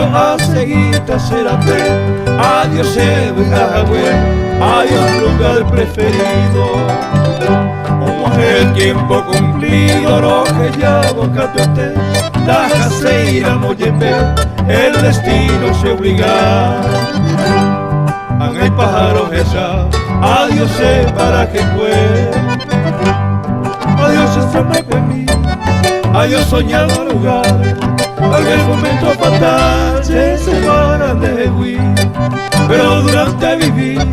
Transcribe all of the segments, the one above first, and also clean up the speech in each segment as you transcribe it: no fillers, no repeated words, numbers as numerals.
pero a seguir serate. Adiós Sebagüe, adiós lugar preferido. Como el tiempo cumplido, lo que ya boca te deja se ir a Moyembe, el destino se obliga. Hay pájaros esa, adiós para que fue. Adiós esa mí, adiós soñado lugar. Algún momento fatal se separan de Hui, pero durante vivir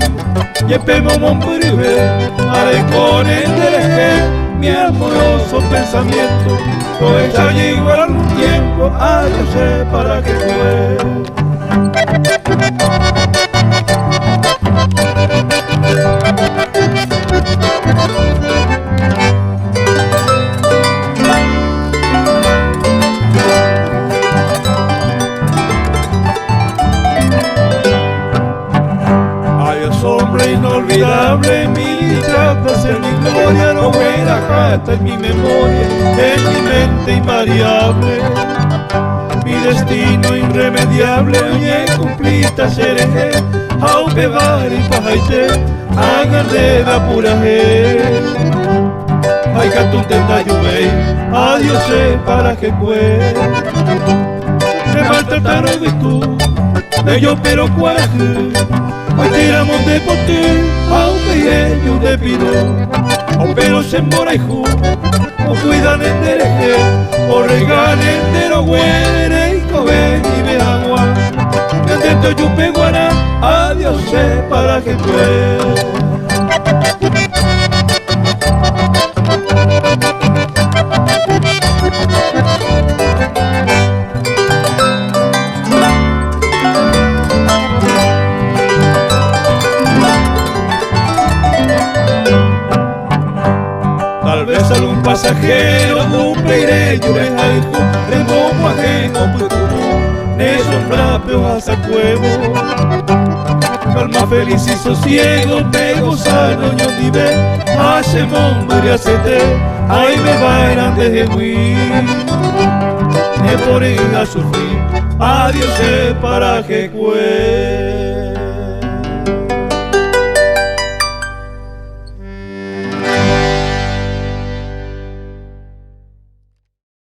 yepemo mon privé, arecón en el mi amoroso pensamiento, pues ya llegó algún tiempo, adiós para que fue. Hombre inolvidable, mi tratas en mi gloria, no hubiera jata en mi memoria, en mi mente invariable. Mi destino irremediable, oye, cumplita seré, aunque vari pajaite, hagan de la pura je. Ay, catutenda lluvei, adiós para que cue. Me maltrataron de tú, de yo pero cuaje. Hoy tiramos de pote, aunque ellos de pino, o pero se mora y ju, o cuidan en dereje, o reganen de lo güere y coben y me agua. Dentro yo peguara, adiós para que fue. Tal vez algún pasajero cumpliré yo en algo, de modo ajeno pues como ne sombra pero hasta cuevo. Calma feliz y sosiego, me gozano yo vive, hace hombre hacete, ahí me bailan desde huir. Me ponen a sufrir, adiós para que cue.